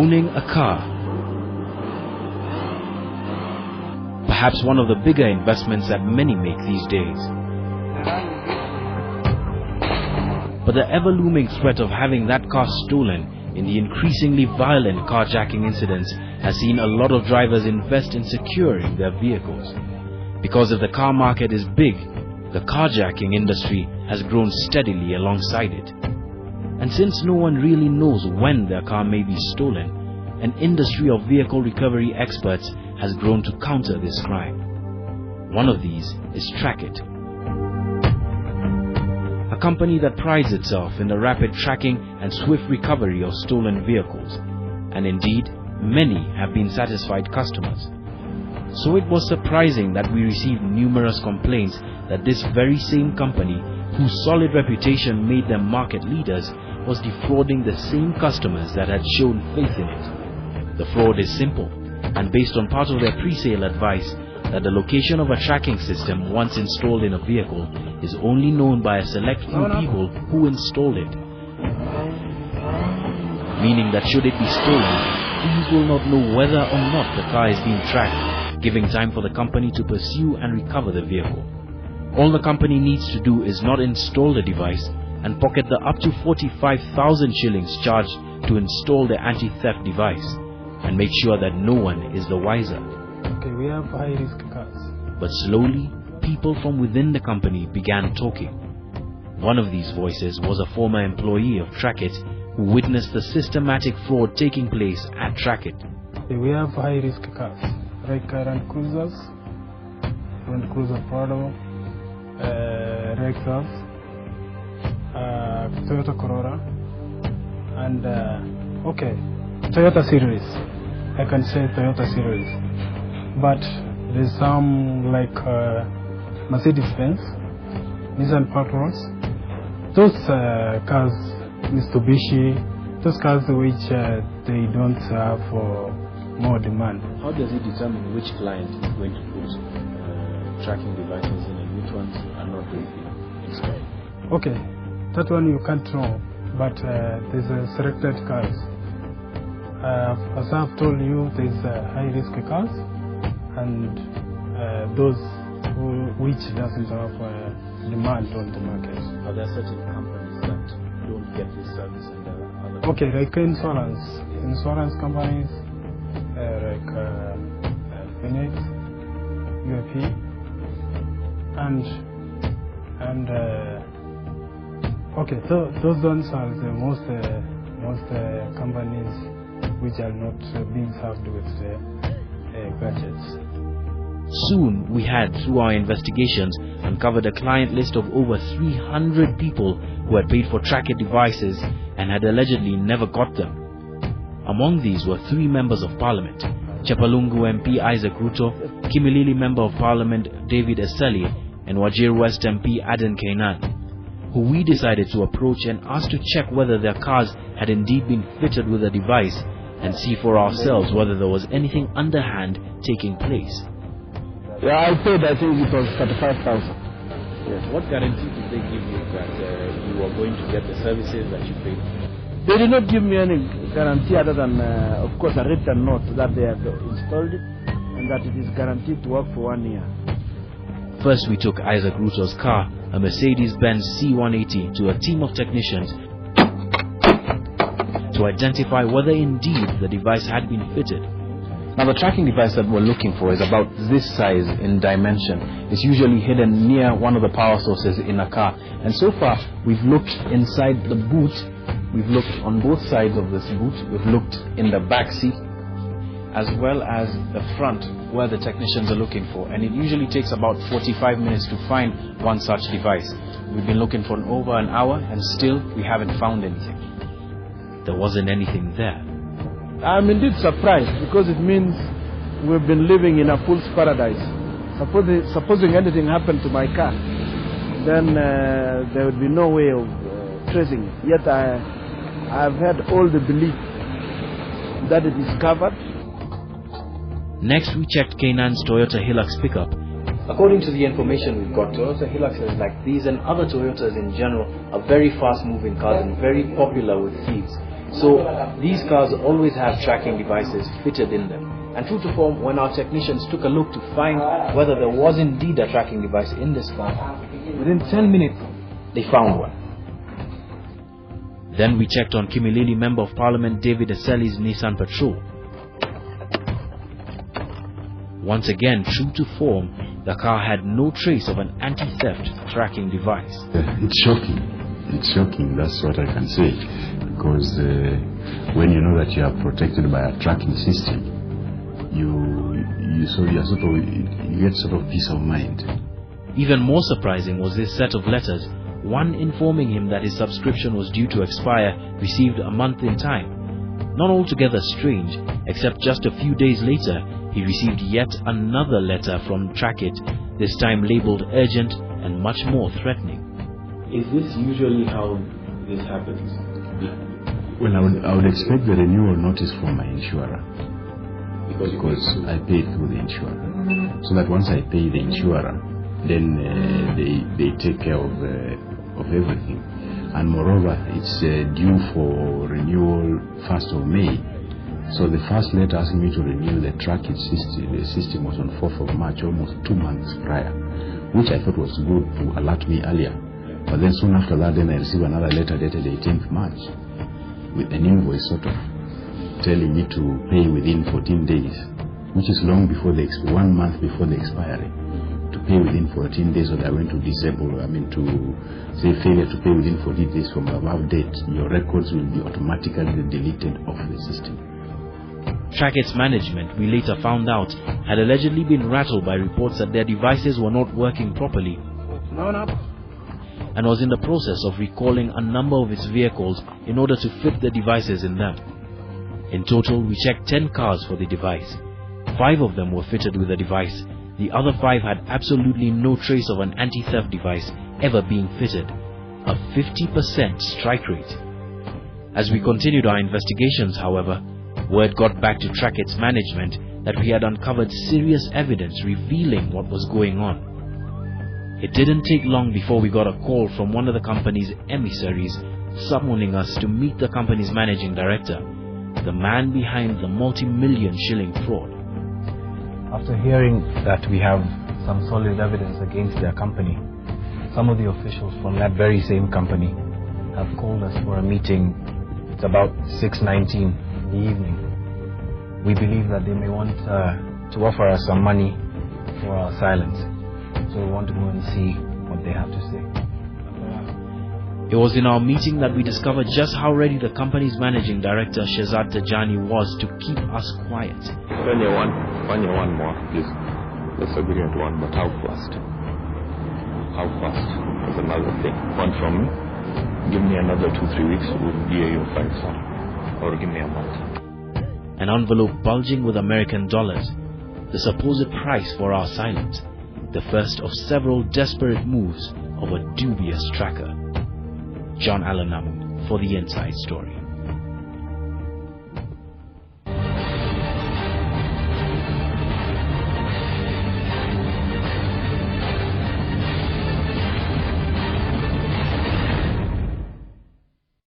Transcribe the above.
Owning a car. Perhaps one of the bigger investments that many make these days. But the ever-looming threat of having that car stolen in the increasingly violent carjacking incidents has seen a lot of drivers invest in securing their vehicles. Because if the car market is big, the carjacking industry has grown steadily alongside it. And since no one really knows when their car may be stolen, an industry of vehicle recovery experts has grown to counter this crime. One of these is Trackit, a company that prides itself in the rapid tracking and swift recovery of stolen vehicles, and indeed, many have been satisfied customers. So it was surprising that we received numerous complaints that this very same company, whose solid reputation made them market leaders, was defrauding the same customers that had shown faith in it. The fraud is simple, and based on part of their pre-sale advice that the location of a tracking system once installed in a vehicle is only known by a select few people who installed it. Meaning that should it be stolen, thieves will not know whether or not the car is being tracked, giving time for the company to pursue and recover the vehicle. All the company needs to do is not install the device and pocket the up to 45,000 shillings charged to install the anti-theft device, and make sure that no one is the wiser. Okay, we have high-risk cars. But slowly, people from within the company began talking. One of these voices was a former employee of Trackit who witnessed the systematic fraud taking place at Trackit. Okay, we have high-risk cars, like Land Cruisers, Land Cruiser Prado, Lexus, Toyota Corolla, and okay, Toyota series. I can say Toyota series, but there's some like Mercedes-Benz, Nissan Patrons. Those cars, Mitsubishi, those cars which they don't have more demand. How does it determine which client is going to put tracking devices in and which ones are not going to be installed? Okay, that one you can't know, but there's a selected cars. As I've told you, there's high-risk cars and those which doesn't have demand on the market. Are there certain companies that don't get this service and there are other? Okay, like insurance companies, like Phoenix, UAP, and okay, those ones are the most companies which are not being served with gadgets. Soon, we had, through our investigations, uncovered a client list of over 300 people who had paid for Trackit devices and had allegedly never got them. Among these were 3 members of parliament: Chepalungu MP Isaac Ruto, Kimilili Member of Parliament David Eseli, and Wajir West MP Aden Kainan, who we decided to approach and ask to check whether their cars had indeed been fitted with a device and see for ourselves whether there was anything underhand taking place. Yeah, I paid, I think it was 35,000. Yes. What guarantee did they give you that you were going to get the services that you paid? They did not give me any guarantee other than, of course, a written note that they had installed it and that it is guaranteed to work for 1 year. First, we took Isaac Ruto's car, a Mercedes-Benz C180, to a team of technicians to identify whether indeed the device had been fitted. Now, the tracking device that we're looking for is about this size in dimension. It's usually hidden near one of the power sources in a car. And so far, we've looked inside the boot. We've looked on both sides of this boot. We've looked in the back seat, as well as the front, where the technicians are looking for. And it usually takes about 45 minutes to find one such device. We've been looking for over an hour, and still we haven't found anything. There wasn't anything there. I'm indeed surprised, because it means we've been living in a fool's paradise. Supposing anything happened to my car, then there would be no way of tracing it. Yet I've had all the belief that it is covered. Next, we checked Knan's Toyota Hilux pickup. According to the information we've got, Toyota Hiluxes like these and other Toyotas in general are very fast-moving cars and very popular with thieves. So these cars always have tracking devices fitted in them. And true to form, when our technicians took a look to find whether there was indeed a tracking device in this car, within 10 minutes, they found one. Then we checked on Kimilili Member of Parliament David Eseli's Nissan Patrol. Once again, true to form, the car had no trace of an anti-theft tracking device. It's shocking. It's shocking, that's what I can say. Because when you know that you are protected by a tracking system, you get sort of peace of mind. Even more surprising was this set of letters, one informing him that his subscription was due to expire, received a month in time. Not altogether strange, except just a few days later, he received yet another letter from Trackit, this time labelled urgent and much more threatening. Is this usually how this happens? Well, I would expect the renewal notice from my insurer. Because I paid through the insurer. So that once I pay the insurer, then they take care of everything. And moreover, it's due for renewal 1st of May. So the first letter asking me to renew the tracking system, the system was on 4th of March, almost 2 months prior, which I thought was good to alert me earlier. But then soon after that, then I received another letter dated 18th March with an invoice sort of telling me to pay within 14 days, which is long before 1 month before the expiry. To pay within 14 days, or they are going to to say failure to pay within 14 days from the above date, your records will be automatically deleted off the system. Trackit's management, we later found out, had allegedly been rattled by reports that their devices were not working properly, and was in the process of recalling a number of its vehicles in order to fit the devices in them. In total, we checked 10 cars for the device. 5 of them were fitted with a device. The other 5 had absolutely no trace of an anti-theft device ever being fitted. A 50% strike rate. As we continued our investigations, however, word got back to Trackit's management that we had uncovered serious evidence revealing what was going on. It didn't take long before we got a call from one of the company's emissaries summoning us to meet the company's managing director, the man behind the multi-million shilling fraud. After hearing that we have some solid evidence against their company, some of the officials from that very same company have called us for a meeting. It's about 6:19 in the evening. We believe that they may want to offer us some money for our silence. So we want to go and see what they have to say. It was in our meeting that we discovered just how ready the company's managing director Shehzad Tajani was to keep us quiet. When you want more, please. Let's agree on one, but how fast? How fast is another thing. One from me, give me another 2-3 weeks, we'll be your 5-star. Or give me a month. An envelope bulging with American dollars, the supposed price for our silence, the first of several desperate moves of a dubious tracker. John-allan Namu for the Inside Story.